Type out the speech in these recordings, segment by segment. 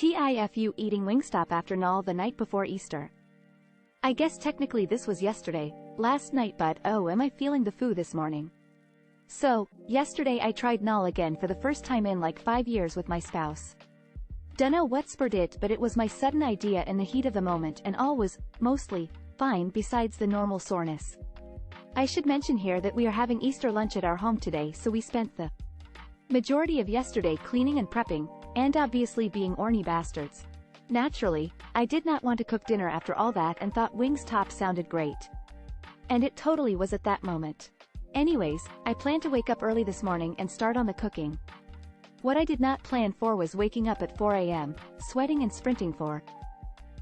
TIFU eating Wingstop after Null the night before Easter. I guess technically this was yesterday, last night, but oh, am I feeling the foo this morning. So, yesterday I tried Null again for the first time in like 5 years with my spouse. Dunno what spurred it, but it was my sudden idea in the heat of the moment, and all was, mostly, fine besides the normal soreness. I should mention here that we are having Easter lunch at our home today, so we spent the majority of yesterday cleaning and prepping, and obviously being orny bastards. Naturally, I did not want to cook dinner after all that and thought Wingstop sounded great. And it totally was at that moment. Anyways, I planned to wake up early this morning and start on the cooking. What I did not plan for was waking up at 4 a.m., sweating and sprinting for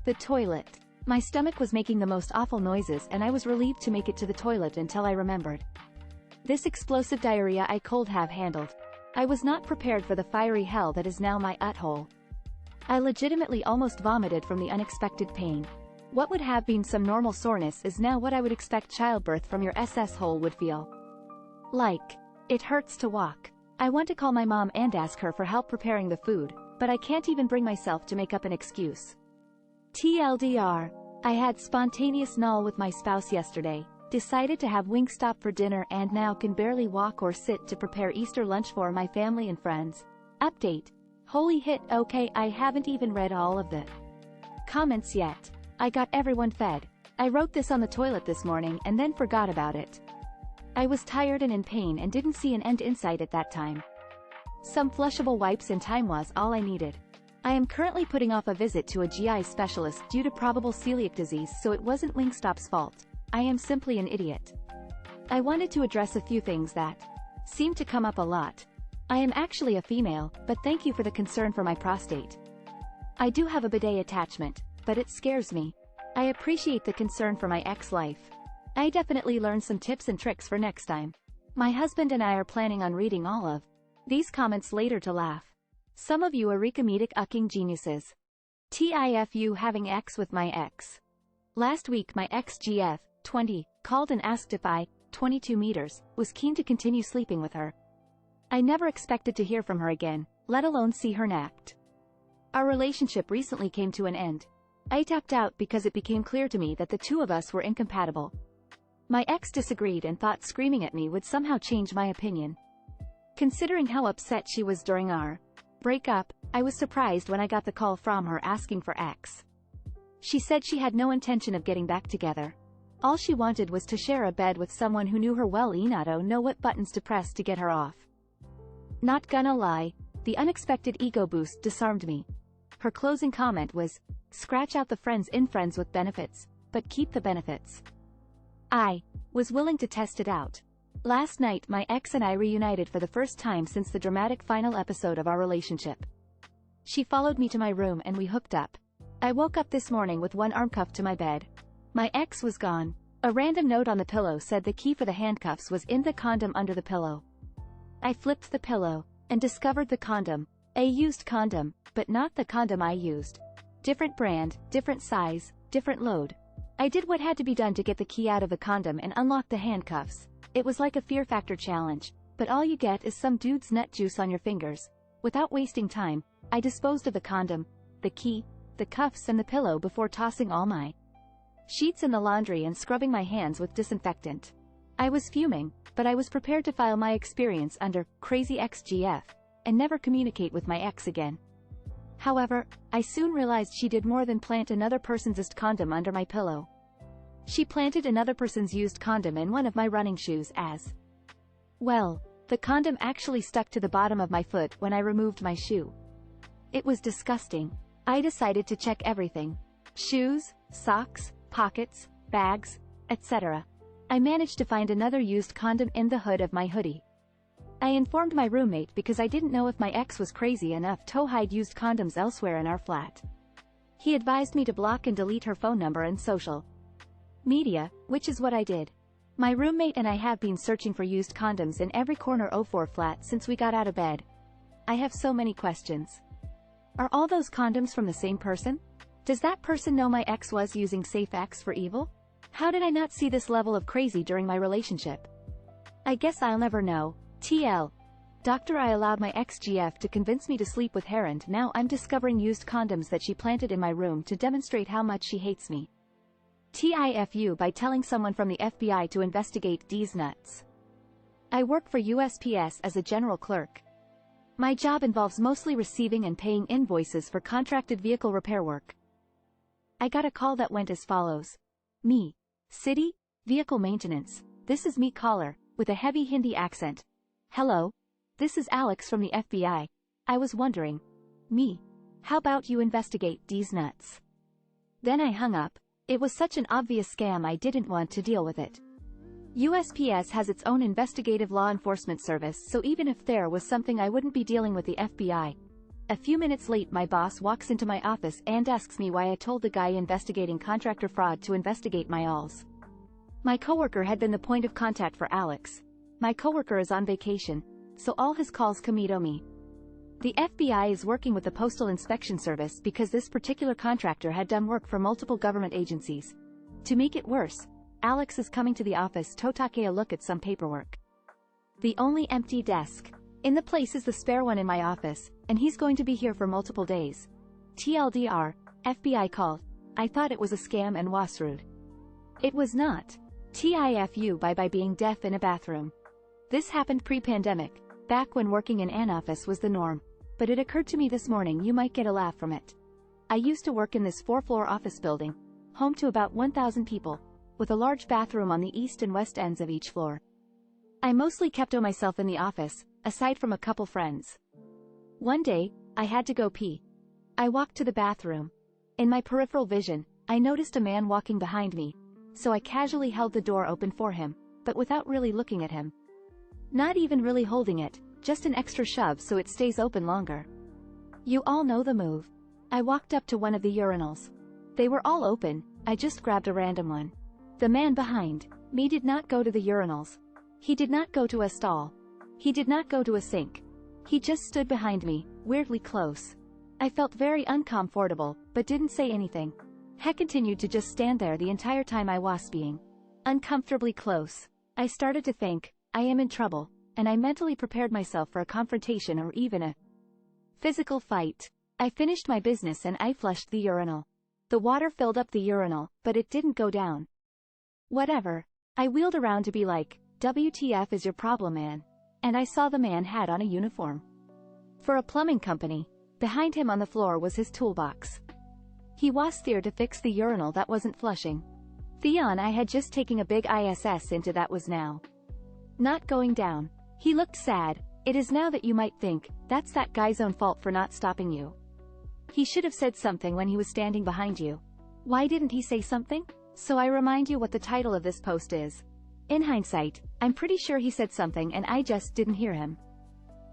the toilet. My stomach was making the most awful noises and I was relieved to make it to the toilet until I remembered. This explosive diarrhea I could have handled. I was not prepared for the fiery hell that is now my utthole. I legitimately almost vomited from the unexpected pain. What would have been some normal soreness is now what I would expect childbirth from your SS hole would feel like. It hurts to walk. I want to call my mom and ask her for help preparing the food, but I can't even bring myself to make up an excuse. TLDR. I had spontaneous Null with my spouse yesterday, decided to have Wingstop for dinner, and now can barely walk or sit to prepare Easter lunch for my family and friends. Update. Holy hit, okay, I haven't even read all of the comments yet. I got everyone fed. I wrote this on the toilet this morning and then forgot about it. I was tired and in pain and didn't see an end in sight at that time. Some flushable wipes and time was all I needed. I am currently putting off a visit to a GI specialist due to probable celiac disease, so it wasn't Wingstop's fault. I am simply an idiot. I wanted to address a few things that seem to come up a lot. I am actually a female, but thank you for the concern for my prostate. I do have a bidet attachment, but it scares me. I appreciate the concern for my ex-life. I definitely learned some tips and tricks for next time. My husband and I are planning on reading all of these comments later to laugh. Some of you are comedic ucking geniuses. TIFU having X with my ex. Last week my ex-GF, 20, called and asked if I, 22 meters, was keen to continue sleeping with her. I never expected to hear from her again, let alone see her napped. Our relationship recently came to an end. I tapped out because it became clear to me that the two of us were incompatible. My ex disagreed and thought screaming at me would somehow change my opinion. Considering how upset she was during our breakup, I was surprised when I got the call from her asking for X. She said she had no intention of getting back together. All she wanted was to share a bed with someone who knew her well. Not know what buttons to press to get her off. Not gonna lie, the unexpected ego boost disarmed me. Her closing comment was, scratch out the friends in friends with benefits, but keep the benefits. I was willing to test it out. Last night my ex and I reunited for the first time since the dramatic final episode of our relationship. She followed me to my room and we hooked up. I woke up this morning with one arm cuffed to my bed. My ex was gone. A random note on the pillow said the key for the handcuffs was in the condom under the pillow. I flipped the pillow and discovered the condom. A used condom, but not the condom I used. Different brand, different size, different load. I did what had to be done to get the key out of the condom and unlock the handcuffs. It was like a Fear Factor challenge, but all you get is some dude's nut juice on your fingers. Without wasting time, I disposed of the condom, the key, the cuffs and the pillow before tossing all my sheets in the laundry and scrubbing my hands with disinfectant. I was fuming, but I was prepared to file my experience under Crazy Ex-GF and never communicate with my ex again. However, I soon realized she did more than plant another person's used condom under my pillow. She planted another person's used condom in one of my running shoes as well. The condom actually stuck to the bottom of my foot when I removed my shoe. It was disgusting. I decided to check everything. Shoes, socks, pockets, bags, etc. I managed to find another used condom in the hood of my hoodie. I informed my roommate because I didn't know if my ex was crazy enough to hide used condoms elsewhere in our flat. He advised me to block and delete her phone number and social media, which is what I did. My roommate and I have been searching for used condoms in every corner of 4 flat since we got out of bed. I have so many questions. Are all those condoms from the same person? Does that person know my ex was using Safe X for evil? How did I not see this level of crazy during my relationship? I guess I'll never know. TL. Doctor, I allowed my ex-GF to convince me to sleep with her, and now I'm discovering used condoms that she planted in my room to demonstrate how much she hates me. TIFU by telling someone from the FBI to investigate D's nuts. I work for USPS as a general clerk. My job involves mostly receiving and paying invoices for contracted vehicle repair work. I got a call that went as follows. Me. City, vehicle maintenance. This is me caller, with a heavy Hindi accent. Hello. This is Alex from the FBI. I was wondering. Me. How about you investigate D's nuts? Then I hung up. It was such an obvious scam I didn't want to deal with it. USPS has its own investigative law enforcement service, so even if there was something I wouldn't be dealing with the FBI. A few minutes late, my boss walks into my office and asks me why I told the guy investigating contractor fraud to investigate my alls. My coworker had been the point of contact for Alex. My coworker is on vacation, so all his calls come to me. The FBI is working with the Postal Inspection Service because this particular contractor had done work for multiple government agencies. To make it worse, Alex is coming to the office to take a look at some paperwork. The only empty desk in the place is the spare one in my office, and he's going to be here for multiple days. TLDR, FBI called. I thought it was a scam and was rude. It was not. TIFU by being deaf in a bathroom. This happened pre-pandemic, back when working in an office was the norm, but it occurred to me this morning you might get a laugh from it. I used to work in this 4-floor office building, home to about 1,000 people, with a large bathroom on the east and west ends of each floor. I mostly kept to myself in the office, aside from a couple friends. One day, I had to go pee. I walked to the bathroom. In my peripheral vision, I noticed a man walking behind me, so I casually held the door open for him, but without really looking at him. Not even really holding it, just an extra shove so it stays open longer. You all know the move. I walked up to one of the urinals. They were all open, I just grabbed a random one. The man behind me did not go to the urinals. He did not go to a stall. He did not go to a sink. He just stood behind me, weirdly close. I felt very uncomfortable, but didn't say anything. He continued to just stand there the entire time I was being uncomfortably close. I started to think, I am in trouble, and I mentally prepared myself for a confrontation or even a physical fight. I finished my business and I flushed the urinal. The water filled up the urinal, but it didn't go down. Whatever. I wheeled around to be like, WTF is your problem, man? And I saw the man had on a uniform for a plumbing company. Behind him on the floor was his toolbox. He was there to fix the urinal that wasn't flushing. Theon I had just taken a big ISS into that was now not going down. He looked sad. It is now that you might think, that's that guy's own fault for not stopping you. He should have said something when he was standing behind you. Why didn't he say something? So I remind you what the title of this post is. In hindsight, I'm pretty sure he said something and I just didn't hear him.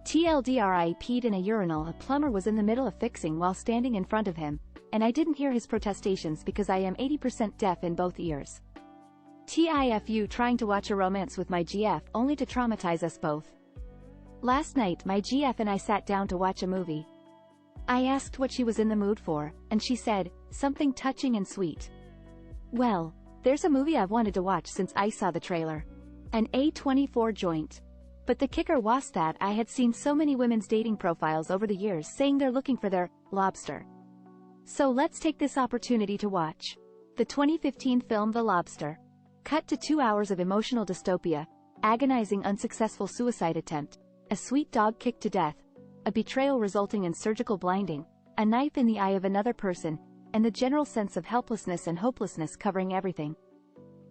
TLDR, I peed in a urinal a plumber was in the middle of fixing while standing in front of him, and I didn't hear his protestations because I am 80% deaf in both ears. TIFU trying to watch a romance with my GF only to traumatize us both. Last night my GF and I sat down to watch a movie. I asked what she was in the mood for, and she said, something touching and sweet. Well, there's a movie I've wanted to watch since I saw the trailer. An A24 joint. But the kicker was that I had seen so many women's dating profiles over the years saying they're looking for their lobster. So let's take this opportunity to watch the 2015 film The Lobster. Cut to 2 hours of emotional dystopia, agonizing unsuccessful suicide attempt, a sweet dog kicked to death, a betrayal resulting in surgical blinding, a knife in the eye of another person, and the general sense of helplessness and hopelessness covering everything.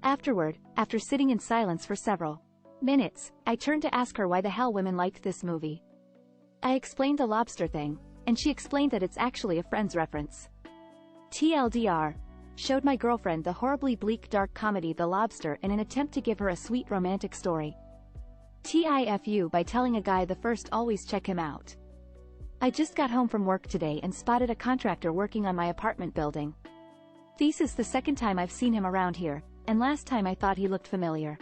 Afterward, after sitting in silence for several minutes, I turned to ask her why the hell women liked this movie. I explained the lobster thing, and she explained that it's actually a Friends reference. TLDR. Showed my girlfriend the horribly bleak dark comedy The Lobster in an attempt to give her a sweet romantic story. TIFU by telling a guy the first always check him out. I just got home from work today and spotted a contractor working on my apartment building. This is the second time I've seen him around here, and last time I thought he looked familiar.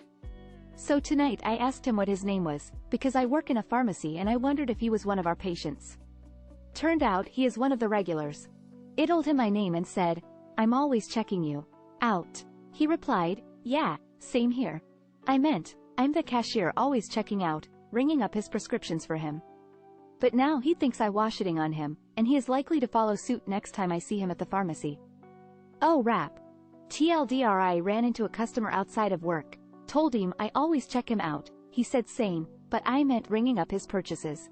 So tonight I asked him what his name was, because I work in a pharmacy and I wondered if he was one of our patients. Turned out he is one of the regulars. I told him my name and said, I'm always checking you out. He replied, yeah, same here. I meant, I'm the cashier always checking out, ringing up his prescriptions for him. But now he thinks I was shitting on him, and he is likely to follow suit next time I see him at the pharmacy. Oh rap. TLDR, I ran into a customer outside of work. Told him I always check him out. He said same, but I meant ringing up his purchases.